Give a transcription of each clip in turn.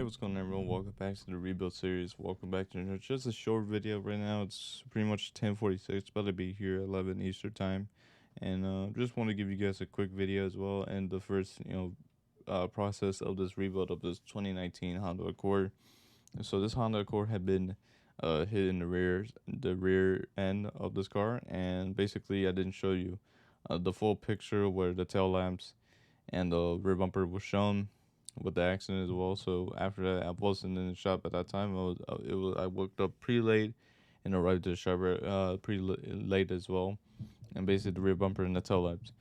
Hey, what's going on, everyone? Welcome back to the rebuild series. Welcome back to just a short video right now. It's pretty much 10:46, about to be here 11 Eastern time, and just want to give you guys a quick video as well. And the first, process of this rebuild of this 2019 Honda Accord. So this Honda Accord had been hit in the rear end of this car, and basically I didn't show you the full picture where the tail lamps and the rear bumper was shown with the accident as well. So after that, I wasn't in the shop at that time. I woke up pretty late and arrived to the shop late as well. And basically, the rear bumper and the tail lamps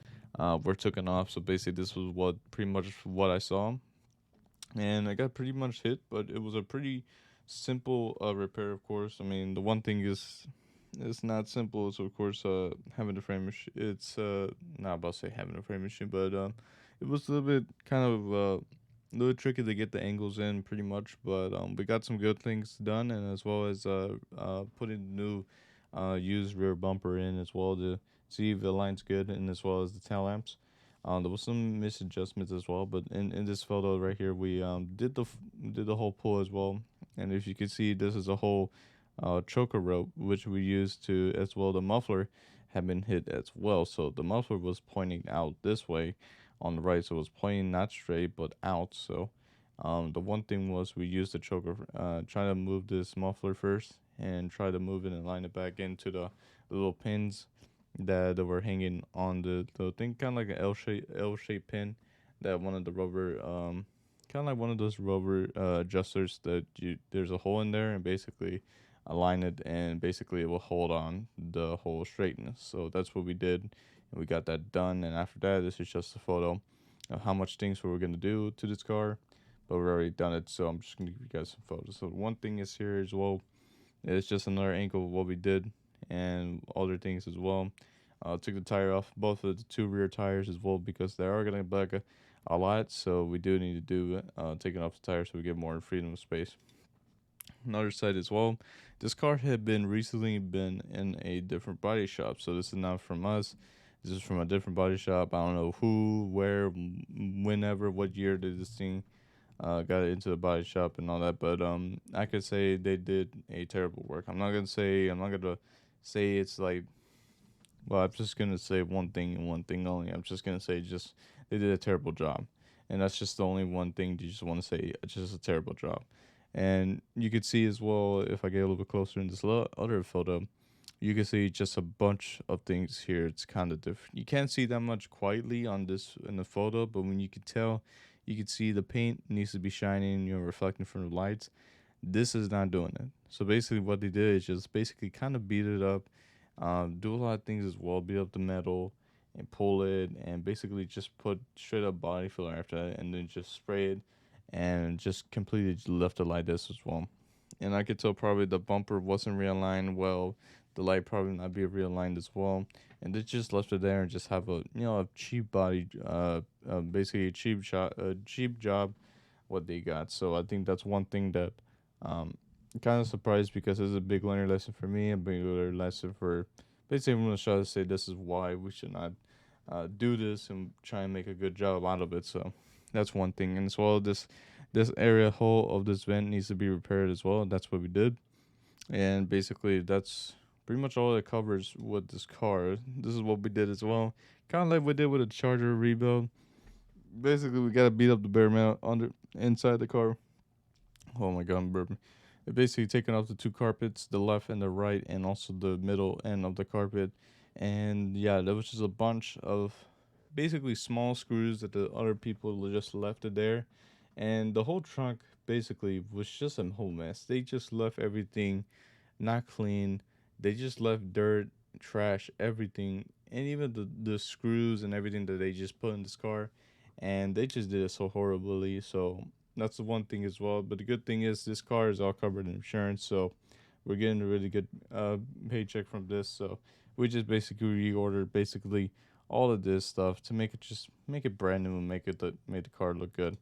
were taken off. So basically, this was pretty much what I saw, and I got pretty much hit, but it was a pretty simple repair, of course. I mean, the one thing is it's not simple. It's of course having a frame machine. It's not about to say having a frame machine, but it was a little bit kind of a little tricky to get the angles in, pretty much. But we got some good things done, and as well as putting the new used rear bumper in as well to see if it aligns good, and as well as the tail lamps. There was some misadjustments as well, but in this photo right here, we did the whole pull as well, and if you can see, this is a whole choker rope which we used to as well. The muffler had been hit as well, so the muffler was pointing out this way on the right, so it was pointing not straight but out. So the one thing was we used the choker, try to move this muffler first and try to move it and line it back into the little pins that were hanging on the thing, kind of like an L-shaped pin that one of the rubber kind of like one of those rubber adjusters that you there's a hole in there, and basically align it, and basically it will hold on the whole straightness. So that's what we did, and we got that done. And after that, this is just a photo of how much things we were going to do to this car, but we've already done it, so I'm just going to give you guys some photos. So one thing is here as well, it's just another angle of what we did and other things as well. Took the tire off both of the two rear tires as well, because they are going to black a lot, so we do need to do taking off the tires so we get more freedom of space. Another side as well, this car had been recently been in a different body shop, so this is not from us. This is from a different body shop. I don't know who, where, whenever, what year did this thing got into the body shop and all that, but I could say they did a terrible work. I'm not gonna say it's like, well, I'm just gonna say one thing and one thing only. I'm just gonna say just they did a terrible job, and that's just the only one thing you just want to say. It's just a terrible job, and you could see as well, if I get a little bit closer in this other photo, you can see just a bunch of things here. It's kind of different. You can't see that much quietly on this in the photo, but when you can tell, you can see the paint needs to be shining, reflecting from the lights. This is not doing it. So basically, what they did is just basically kind of beat it up, do a lot of things as well, beat up the metal and pull it, and basically just put straight up body filler after that, and then just spray it, and just completely just left it like this as well. And I could tell probably the bumper wasn't realigned well, the light probably not be realigned as well, and they just left it there and just have a a cheap body, basically a cheap job what they got. So I think that's one thing that um kind of surprised, because it's a big learning lesson for me, a big learning lesson for basically everyone trying to say this is why we should not do this and try and make a good job out of it. So that's one thing, and as well this area hole of this vent needs to be repaired as well. That's what we did, and basically that's pretty much all it covers with this car. This is what we did as well, kind of like we did with a Charger rebuild. Basically, we gotta beat up the bare metal under inside the car. Oh my god, I'm burping. It basically taking off the two carpets, the left and the right, and also the middle end of the carpet. And yeah, there was just a bunch of basically small screws that the other people just left it there. And the whole trunk basically was just a whole mess. They just left everything not clean. They just left dirt, trash, everything, and even the screws and everything that they just put in this car. And they just did it so horribly. So that's the one thing as well. But the good thing is this car is all covered in insurance, so we're getting a really good paycheck from this. So we just basically reordered basically all of this stuff to make it brand new and make the car look good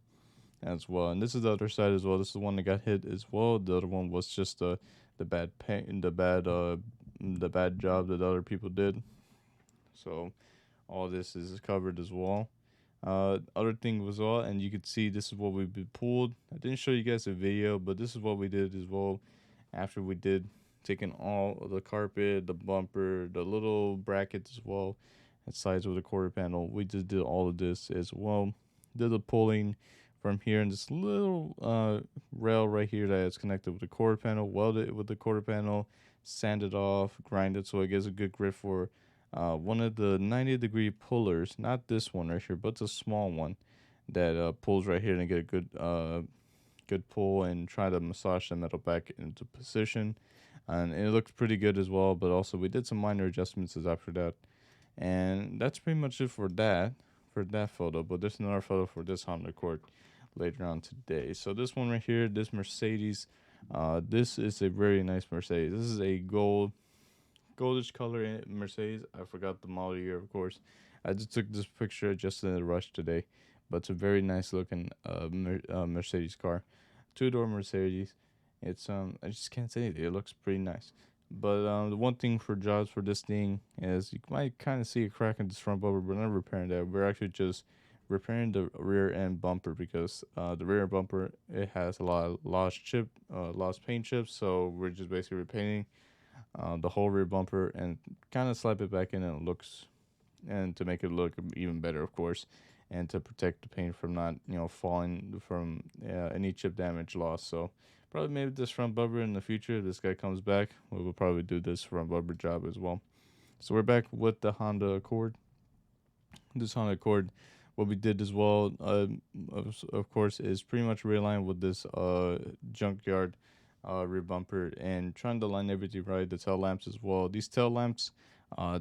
as well. And this is the other side as well. This is the one that got hit as well. The other one was just the bad paint, the bad job that other people did. So all this is covered as well. Other thing was all, and you could see this is what we've been pulled. I didn't show you guys a video, but this is what we did as well. After we did taking all of the carpet, the bumper, the little brackets as well, and sides of the quarter panel, we just did all of this as well. Did the pulling from here and this little rail right here that is connected with the quarter panel, welded it with the quarter panel, sanded off, grinded so it gets a good grip for one of the 90-degree pullers, not this one right here, but the small one that pulls right here and get a good pull and try to massage the metal back into position. And it looks pretty good as well, but also we did some minor adjustments after that. And that's pretty much it for that photo. But there's another photo for this Honda Accord later on today. So this one right here, this Mercedes, this is a very nice Mercedes. This is a goldish color in Mercedes. I forgot the model year, of course. I just took this picture just in a rush today, but it's a very nice looking Mercedes car, 2-door Mercedes. It's I just can't say it. It looks pretty nice. But the one thing for jobs for this thing is you might kind of see a crack in this front bumper. We're not repairing that. We're actually just repairing the rear end bumper because the rear bumper, it has a lot of lost paint chips. So we're just basically repainting the whole rear bumper and kind of slap it back in, and it looks, and to make it look even better, of course, and to protect the paint from not falling from any chip damage loss. So probably maybe this front bumper in the future, if this guy comes back, we will probably do this front bumper job as well. So we're back with the Honda Accord. This Honda Accord, what we did as well, of course, is pretty much realigned with this junkyard rear bumper and trying to line everything right. The tail lamps as well. These tail lamps,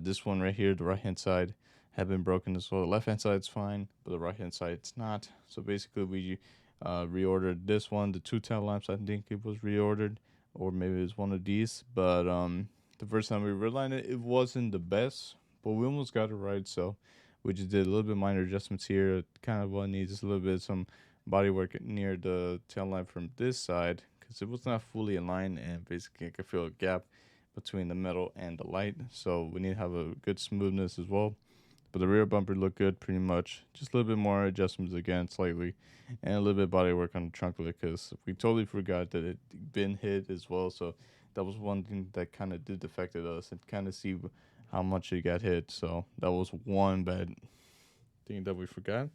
this one right here, the right hand side, have been broken as well. The left hand side's fine, but the right hand side it's not. So basically, we reordered this one. The two tail lamps, I think it was reordered, or maybe it was one of these. But the first time we realigned it, it wasn't the best, but we almost got it right. So we just did a little bit minor adjustments here. Kind of what needs just a little bit some body work near the tail lamp from this side because it was not fully aligned, and basically I could feel a gap between the metal and the light. So we need to have a good smoothness as well. But the rear bumper looked good pretty much. Just a little bit more adjustments again slightly, and a little bit of body work on the trunk lid because we totally forgot that it been hit as well. So that was one thing that kind of did affected us and kind of see how much it got hit. So that was one bad thing that we forgot.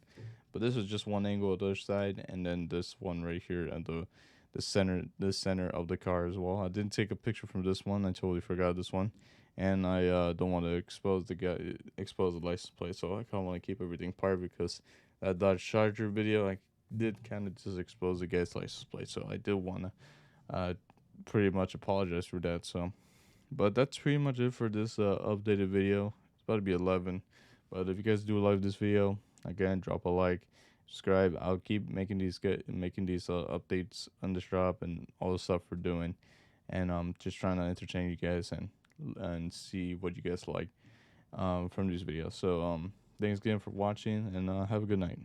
But this is just one angle of the other side, and then this one right here at the center of the car as well. I didn't take a picture from this one. I totally forgot this one, and I don't want to expose the license plate. So I kind of want to keep everything private because that Dodge Charger video, I did kind of just expose the guy's license plate. So I did want to pretty much apologize for that. So, but that's pretty much it for this updated video. It's about to be 11. But if you guys do like this video, again, drop a like, subscribe. I'll keep making these updates on this drop and all the stuff we're doing, and just trying to entertain you guys and see what you guys like from these videos. So thanks again for watching, and have a good night.